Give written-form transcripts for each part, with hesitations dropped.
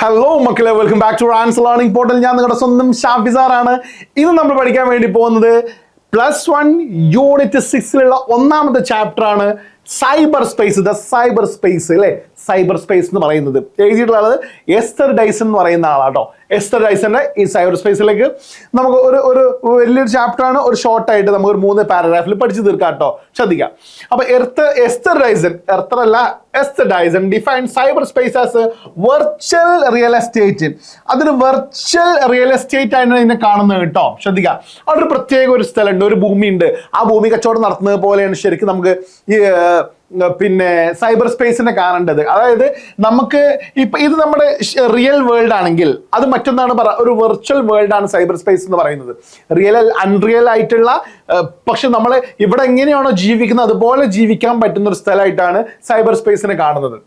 Hello മക്കളെ, welcome back to Rans learning portal. ഞാൻ നിങ്ങളുടെ സ്വന്തം ഷാഫി സാറാണ്. ഇന്ന് നമ്മൾ പഠിക്കാൻ വേണ്ടി പോകുന്നത് +1 യൂണിറ്റ് 6ലുള്ള ഒന്നാമത്തെ ചാപ്റ്റർ ആണ് cyber space. The cyber space അല്ലേ, സൈബർ സ്പേസ് എന്ന് പറയുന്നത് എഴുതിയിട്ടുള്ള ആള് എസ്റ്റർ ഡൈസൺ എന്ന് പറയുന്ന ആളാട്ടോ. എസ്റ്റർ ഡൈസന്റെ ഈ സൈബർ സ്പേസിലേക്ക് നമുക്ക് ഒരു വലിയൊരു ചാപ്റ്റർ ആണ്. ഒരു ഷോർട്ട് ആയിട്ട് നമുക്ക് ഒരു 3 പാരഗ്രാഫിൽ പഠിച്ചു തീർക്കാം കേട്ടോ. ശ്രദ്ധിക്കാം. അപ്പൊ Esther Dyson define cyber space as virtual real estate. അതൊരു വെർച്വൽ റിയൽ എസ്റ്റേറ്റ് ആയിട്ട് ഇതിനെ കാണുന്നത് കേട്ടോ. ശ്രദ്ധിക്കാം. അവിടെ ഒരു പ്രത്യേക ഒരു സ്ഥലമുണ്ട്, ഒരു ഭൂമിയുണ്ട്. ആ ഭൂമി കച്ചവടം നടത്തുന്നത് പോലെയാണ് ശരിക്കും നമുക്ക് ഈ പിന്നെ സൈബർ സ്പേസിനെ കാണേണ്ടത്. അതായത് നമുക്ക് ഇപ്പൊ ഇത് നമ്മുടെ റിയൽ വേൾഡ് ആണെങ്കിൽ അത് മറ്റൊന്നാണ് ഒരു വെർച്വൽ വേൾഡ് ആണ് സൈബർ സ്പേസ് എന്ന് പറയുന്നത്. അൺറിയൽ ആയിട്ടുള്ള പക്ഷെ നമ്മൾ ഇവിടെ എങ്ങനെയാണോ ജീവിക്കുന്നത് അതുപോലെ ജീവിക്കാൻ പറ്റുന്ന ഒരു സ്ഥലമായിട്ടാണ് സൈബർ സ്പേസിനെ കാണുന്നത്.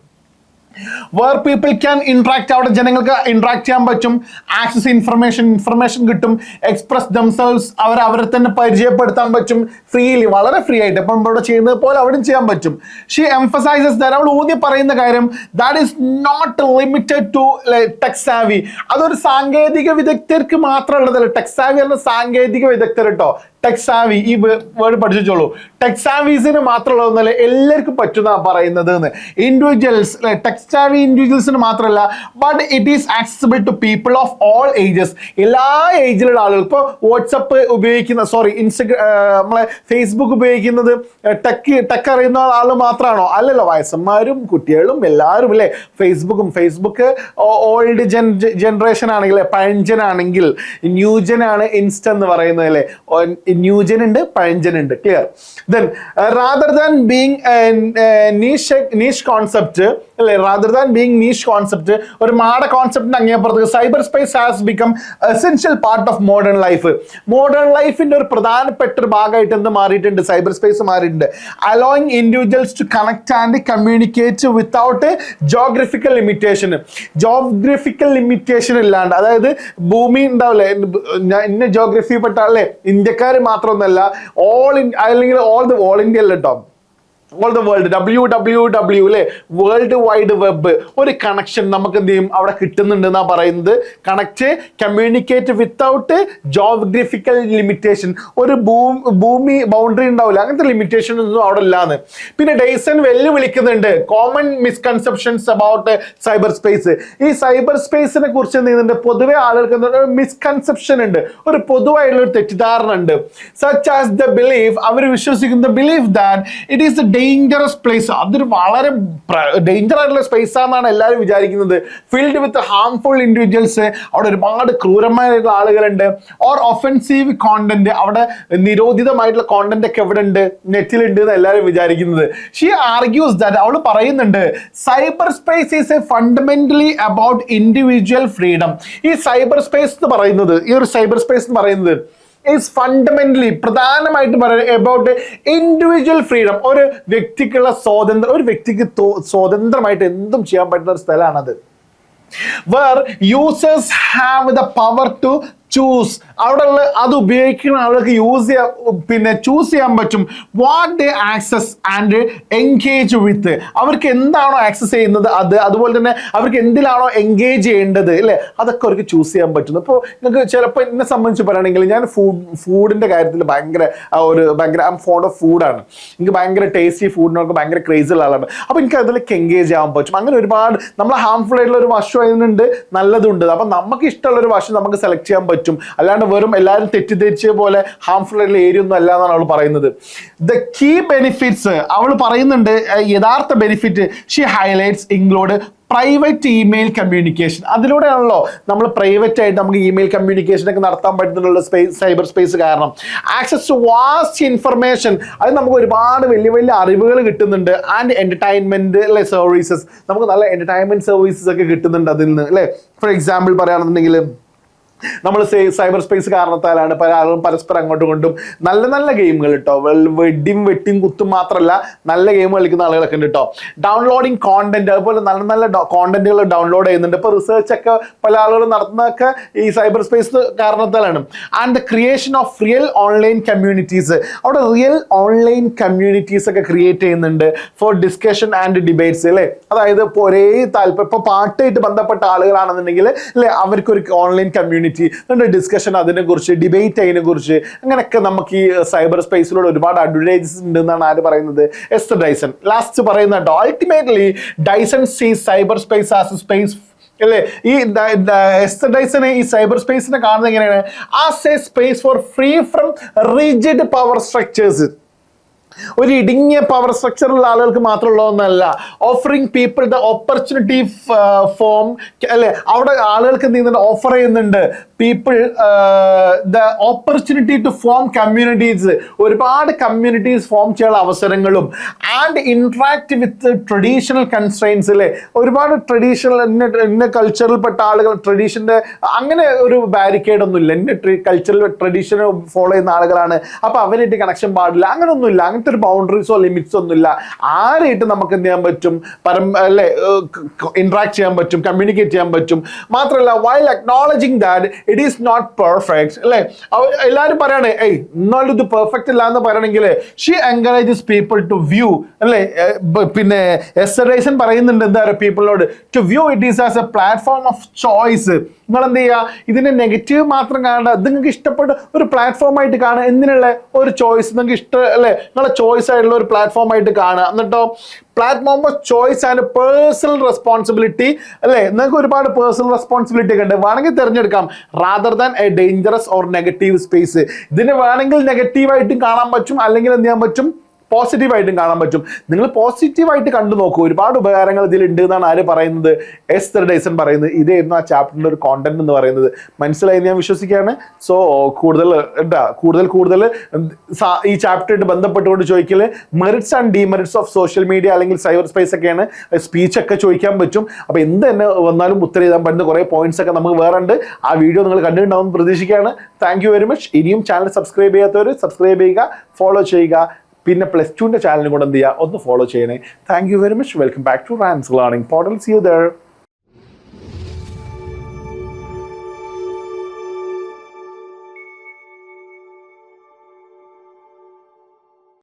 വേർ പീപ്പിൾ ക്യാൻ ഇന്ററാക്ട്, അവിടെ ജനങ്ങൾക്ക് ഇന്ററാക്ട് ചെയ്യാൻ പറ്റും, ആക്സസ് ഇൻഫർമേഷൻ കിട്ടും, എക്സ്പ്രസ് ദംസെൽസ്, അവരെ തന്നെ പരിചയപ്പെടുത്താൻ പറ്റും ഫ്രീലി, വളരെ ഫ്രീ ആയിട്ട്. ഇപ്പം ഇവിടെ ചെയ്യുന്നത് പോലെ അവിടെയും ചെയ്യാൻ പറ്റും. ഷീ എംഫസൈസസ് ദാറ്റ്, അവൾ ഊന്നി പറയുന്ന കാര്യം, that is not limited to tech savvy. അതൊരു സാങ്കേതിക വിദഗ്ധർക്ക് മാത്രമുള്ളതല്ല. ടെക് സാവി എന്ന സാങ്കേതിക വിദഗ്ധർ കേട്ടോ. ടെക് സാവി ഈ വേർഡ് പഠിച്ചോളൂ. ടെക് സാവീസിന് മാത്രമുള്ളതെന്നല്ല, എല്ലാവർക്കും പറ്റുന്ന പറയുന്നത്. ഇൻഡിവിജ്വൽസ്, ടെക് സാവി ഇൻഡിവിജ്വൽസിന് മാത്രമല്ല, but it is accessible to people of all ages. എല്ലാ ഏജിലുള്ള ആളുകൾ. ഇപ്പോൾ വാട്സപ്പ് ഉപയോഗിക്കുന്ന, നമ്മളെ ഫേസ്ബുക്ക് ഉപയോഗിക്കുന്നത് ടെക് അറിയുന്ന ആൾ മാത്രമാണോ? അല്ലല്ലോ, വയസ്സന്മാരും കുട്ടികളും എല്ലാവരും അല്ലേ. ഫേസ്ബുക്ക് ഓൾഡ് ജനറേഷൻ ആണെങ്കിൽ, പഴഞ്ചനാണെങ്കിൽ, ന്യൂജനാണ് ഇൻസ്റ്റ എന്ന് പറയുന്നത് അല്ലേ. ന്യൂജൻ ഉണ്ട്, പഴഞ്ചൻ ഉണ്ട്. Clear. Then rather than being niche concept അല്ലേ, rather than being niche concept, ഒരു മാഡ കോൺസെപ്റ്റിന് അങ്ങേപ്പുറത്ത് cyber space has become essential part of modern life. Modern ലൈഫിന്റെ ഒരു പ്രധാനപ്പെട്ട ഒരു ഭാഗമായിട്ട് എന്ത് മാറിയിട്ടുണ്ട്? സൈബർ സ്പേസ് മാറിയിട്ടുണ്ട്. Allowing individuals to connect and communicate without geographical limitation. ഇല്ലാണ്ട്, അതായത് ഭൂമി ഉണ്ടാവില്ലേ, ഇന്ന ജോഗ്രഫി പെട്ട അല്ലേ, ഇന്ത്യക്കാർ മാത്രമൊന്നല്ല, അല്ലെങ്കിൽ ഓൾ ഇന്ത്യ അല്ല കേട്ടോ, ഓൾ ദ വേൾഡ്, WWW അല്ലേ, വേൾഡ് വൈഡ് വെബ്. ഒരു കണക്ഷൻ നമുക്ക് എന്ത് ചെയ്യും അവിടെ കിട്ടുന്നുണ്ട് എന്നാ പറയുന്നത്. Connect, communicate without geographical limitation. ഒരു ഭൂമി ബൗണ്ടറി ഉണ്ടാവില്ല, അങ്ങനത്തെ ലിമിറ്റേഷൻ ഒന്നും അവിടെ ഇല്ലാന്ന്. പിന്നെ ഡൈസൺ വെല്ലുവിളിക്കുന്നുണ്ട് common misconceptions about cyber space. ഈ സൈബർ സ്പേസിനെ കുറിച്ച് എന്ത് ചെയ്യുന്നുണ്ട്? പൊതുവെ ആളുകൾക്ക് മിസ്കൺസെപ്ഷൻ ഉണ്ട്, ഒരു പൊതുവായുള്ള ഒരു തെറ്റിദ്ധാരണ ഉണ്ട്. സച്ച് ആസ് ദ ബിലീഫ്, അവർ വിശ്വസിക്കുന്ന belief that it is dangerous place. അതൊരു വളരെ ഡേഞ്ചർ ആയിട്ടുള്ള സ്പേസ് ആണെന്നാണ് എല്ലാവരും വിചാരിക്കുന്നത്. ഫിൽഡ് വിത്ത് ഹാംഫുൾ ഇൻഡിവിജ്വൽസ്, അവിടെ ഒരുപാട് ക്രൂരമായിട്ടുള്ള ആളുകളുണ്ട്. ഓർ ഒഫൻസീവ് കോണ്ടന്റ്, അവിടെ നിരോധിതമായിട്ടുള്ള കോണ്ടന്റ് ഒക്കെ എവിടെ ഉണ്ട്? നെറ്റിലുണ്ട് എന്ന് എല്ലാവരും വിചാരിക്കുന്നത്. ഷീ ആർഗ്യൂസ് ദാറ്റ്, അവൾ പറയുന്നുണ്ട്, cyber space is A fundamentally about individual freedom. ഈ സൈബർ സ്പേസ് എന്ന് പറയുന്നത്, ഈ ഒരു സൈബർ സ്പേസ് എന്ന് പറയുന്നത് is fundamentally, പ്രധാനമായിട്ട് പറയുന്നത് അബൌട്ട് ഇൻഡിവിജ്വൽ ഫ്രീഡം. ഒരു വ്യക്തിക്കുള്ള സ്വാതന്ത്ര്യം, ഒരു വ്യക്തിക്ക് സ്വതന്ത്രമായിട്ട് എന്തും ചെയ്യാൻ പറ്റുന്ന ഒരു സ്ഥലമാണത്. where users have the power to choose. അവിടെ ഉള്ള അത് ഉപയോഗിക്കുന്ന ആളുകൾക്ക് ചൂസ് ചെയ്യാൻ പറ്റും what they access and engage വിത്ത്. അവർക്ക് എന്താണോ ആക്സസ് ചെയ്യുന്നത് അതുപോലെ തന്നെ അവർക്ക് എന്തിലാണോ എൻഗേജ് ചെയ്യേണ്ടത് അല്ലേ, അതൊക്കെ അവർക്ക് ചൂസ് ചെയ്യാൻ പറ്റുന്നു. ഇപ്പോൾ നിങ്ങൾക്ക് ചിലപ്പോൾ എന്നെ സംബന്ധിച്ച് പറയുകയാണെങ്കിൽ, ഞാൻ ഫുഡിൻ്റെ കാര്യത്തിൽ ഭയങ്കര ഐ എം ഫോണ്ട് ഓഫ് ഫുഡാണ്. എനിക്ക് ഭയങ്കര ടേസ്റ്റി ഫുഡിനൊക്കെ ഭയങ്കര ക്രേസ് ഉള്ള ആളാണ്. അപ്പോൾ എനിക്ക് അതിലേക്ക് എൻഗേജ് ചെയ്യാൻ പറ്റും. അങ്ങനെ ഒരുപാട് നമ്മൾ ഹാംഫുൾ ആയിട്ടുള്ള ഒരു വശം അതിനുണ്ട്, നല്ലതുണ്ട്. അപ്പം നമുക്ക് ഇഷ്ടമുള്ള ഒരു വശം നമുക്ക് സെലക്ട് ചെയ്യാൻ പറ്റും. അല്ലാണ്ട് വെറും എല്ലാവരും തെറ്റിദ്ധരിച്ച പോലെ ഹാംഫുൾ ആയിട്ടുള്ള ഏരിയ ഒന്നും അല്ല എന്നാണ് അവൾ പറയുന്നത്. ദ കീ ബെനിഫിറ്റ്സ് അവൾ പറയുന്നുണ്ട്, യഥാർത്ഥ benefit she highlights include private email communication. അതിലൂടെയാണല്ലോ നമ്മൾ പ്രൈവറ്റ് ആയിട്ട് നമുക്ക് ഇമെയിൽ കമ്മ്യൂണിക്കേഷൻ ഒക്കെ നടത്താൻ പറ്റുന്നുള്ള സൈബർ സ്പേസ് കാരണം. ആക്സസ് ടു വാസ്റ്റ് ഇൻഫർമേഷൻ, അത് നമുക്ക് ഒരുപാട് വലിയ വലിയ അറിവുകൾ കിട്ടുന്നുണ്ട്. ആൻഡ് എന്റർടൈൻമെന്റ് അല്ലെ സർവീസസ്, നമുക്ക് നല്ല എന്റർടൈൻമെന്റ് സർവീസസ് ഒക്കെ കിട്ടുന്നുണ്ട് അതിൽ നിന്ന് അല്ലെ. ഫോർ എക്സാമ്പിൾ പറയുകയാണെന്നുണ്ടെങ്കിൽ നമ്മൾ സൈബർ സ്പേസ് കാരണത്താലാണ് പല ആളുകളും പരസ്പരം അങ്ങോട്ടും ഇങ്ങോട്ടും നല്ല നല്ല ഗെയിമുകൾ കേട്ടോ, വെട്ടിയും കുത്തും മാത്രമല്ല നല്ല ഗെയിം കളിക്കുന്ന ആളുകളൊക്കെ ഉണ്ട് കേട്ടോ. ഡൗൺലോഡിങ് കോണ്ടന്റ്, അതുപോലെ നല്ല നല്ല കോണ്ടന്റുകൾ ഡൗൺലോഡ് ചെയ്യുന്നുണ്ട്. ഇപ്പോൾ റിസർച്ച് ഒക്കെ പല ആളുകളും നടത്തുന്നതൊക്കെ ഈ സൈബർ സ്പേസ് കാരണത്താലാണ്. And the creation of real online communities, അവിടെ റിയൽ ഓൺലൈൻ കമ്മ്യൂണിറ്റീസ് ഒക്കെ ക്രിയേറ്റ് ചെയ്യുന്നുണ്ട് ഫോർ ഡിസ്കഷൻ ആൻഡ് ഡിബേറ്റ്സ് അല്ലേ. അതായത് ഇപ്പോൾ ഒരേ താല്പര്യം, ഇപ്പോൾ പാട്ടായിട്ട് ബന്ധപ്പെട്ട ആളുകളാണെന്നുണ്ടെങ്കിൽ അല്ലേ, അവർക്കൊരു ഓൺലൈൻ കമ്മ്യൂണിറ്റി, ഡിസ്കഷൻ, അതിനെക്കുറിച്ച് ഡിബേറ്റ്, അതിനെക്കുറിച്ച് അങ്ങനെയൊക്കെ നമുക്ക് ഈ സൈബർ സ്പേസിലൂടെ ഒരുപാട് അഡ്വർടൈസസ് ഉണ്ട് എന്നാണ് ആര് പറയുന്നത്, എസ്റ്റർ ഡൈസൺ ലാസ്റ്റ് പറയുന്നത് കേട്ടോ. Ultimately Dyson sees cyber space as a space അല്ലേ. ഈ എസ്റ്റർ ഡൈസനെ ഈ സൈബർ സ്പേസിനെ കാണുന്നത് എങ്ങനെയാണ്, as a space for free from rigid power structures. ഒരു ഇടുങ്ങിയ പവർ സ്ട്രക്ചറുള്ള ആളുകൾക്ക് മാത്രമുള്ളതൊന്നല്ല, offering people the opportunity form അല്ലെ. അവിടെ ആളുകൾക്ക് എന്ത് ചെയ്യുന്നുണ്ട്, ഓഫർ ചെയ്യുന്നുണ്ട് people the opportunity to form communities, ഒരുപാട് കമ്മ്യൂണിറ്റീസ് ഫോം ചെയ്യാനുള്ള അവസരങ്ങളും, and interact with traditional constraints അല്ലേ. ഒരുപാട് ട്രഡീഷണൽ ഇന്ന കൾച്ചറിൽപ്പെട്ട ആളുകൾ, ട്രഡീഷൻ്റെ അങ്ങനെ ഒരു ബാരിക്കേഡ് ഒന്നുമില്ല, ഇന്ന കൾച്ചറൽ ട്രഡീഷനെ ഫോളോ ചെയ്യുന്ന ആളുകളാണ്, അപ്പൊ അവരായിട്ട് കണക്ഷൻ പാടില്ല, അങ്ങനെയൊന്നുമില്ല. അങ്ങനത്തെ ഒരു ബൗണ്ടറീസോ ലിമിറ്റ്സോ ഒന്നുമില്ല. ആരായിട്ട് നമുക്ക് എന്ത് ചെയ്യാൻ പറ്റും, അല്ലെ, ഇന്ററാക്ട് ചെയ്യാൻ പറ്റും, കമ്മ്യൂണിക്കേറ്റ് ചെയ്യാൻ പറ്റും. മാത്രമല്ല while acknowledging that it is not perfect അല്ലെ. എല്ലാവരും പറയണേ എന്നാലും ഇത് പെർഫെക്റ്റ് അല്ല എന്ന് പറയണമെങ്കിൽ she encourages people to view അല്ലെ. പിന്നെ എസ്റ്ററേഷൻ പറയുന്നുണ്ട് എന്താ പറയുക പീപ്പിളിനോട്, to view it is as a platform of choice. നിങ്ങൾ എന്ത് ചെയ്യുക, ഇതിന്റെ നെഗറ്റീവ് മാത്രം കാണണ്ട, ഇത് നിങ്ങൾക്ക് ഇഷ്ടപ്പെട്ട ഒരു പ്ലാറ്റ്ഫോം ആയിട്ട് കാണുക. എന്തിനുള്ള ഒരു ചോയ്സ് നിങ്ങൾക്ക് ഇഷ്ടം അല്ലെ, നിങ്ങളെ ചോയ്സ് ആയിട്ടുള്ള ഒരു പ്ലാറ്റ്ഫോം ആയിട്ട് കാണുക. എന്നിട്ടോ platform of choice and personal responsibility അല്ലെ. നിങ്ങൾക്ക് ഒരുപാട് പേഴ്സണൽ റെസ്പോൺസിബിലിറ്റി ഒക്കെ ഉണ്ട്, വേണമെങ്കിൽ തിരഞ്ഞെടുക്കാം, rather than A dangerous or negative space. ഇതിന് വേണമെങ്കിൽ നെഗറ്റീവായിട്ടും കാണാൻ പറ്റും, അല്ലെങ്കിൽ എന്ത് ചെയ്യാൻ പറ്റും, പോസിറ്റീവായിട്ടും കാണാൻ പറ്റും. നിങ്ങൾ പോസിറ്റീവായിട്ട് കണ്ടു നോക്കൂ, ഒരുപാട് ഉപകാരങ്ങൾ ഇതിലുണ്ട് എന്നാണ് ആര് പറയുന്നത്, എസ്റ്റർ ഡൈസൺ പറയുന്നത്. ഇതായിരുന്നു ആ ചാപ്റ്ററിന്റെ ഒരു കോണ്ടന്റ് എന്ന് പറയുന്നത്. മനസ്സിലായി ഞാൻ വിശ്വസിക്കുകയാണ്. സോ കൂടുതൽ ഈ ചാപ്റ്ററായിട്ട് ബന്ധപ്പെട്ടുകൊണ്ട് ചോദിക്കല് merits and demerits of social media അല്ലെങ്കിൽ സൈബർ സ്പേസ് ഒക്കെയാണ്. സ്പീച്ച് ഒക്കെ ചോദിക്കാൻ പറ്റും. അപ്പൊ എന്ത് തന്നെ വന്നാലും ഉത്തരം എഴുതാൻ പറ്റുന്ന കുറെ പോയിന്റ്സ് ഒക്കെ നമുക്ക് വേറെ ഉണ്ട്. ആ വീഡിയോ നിങ്ങൾ കണ്ടിട്ടുണ്ടാവും പ്രതീക്ഷിക്കുകയാണ്. Thank you very much. ഇനിയും ചാനൽ സബ്സ്ക്രൈബ് ചെയ്യാത്തവർ സബ്സ്ക്രൈബ് ചെയ്യുക, ഫോളോ ചെയ്യുക. പിന്നെ +2 ചാനലും കൂടെ എന്ത് ചെയ്യുക, ഒന്ന് ഫോളോ ചെയ്യണേ. Thank you very much. Welcome back to Rans learning portal. See you there.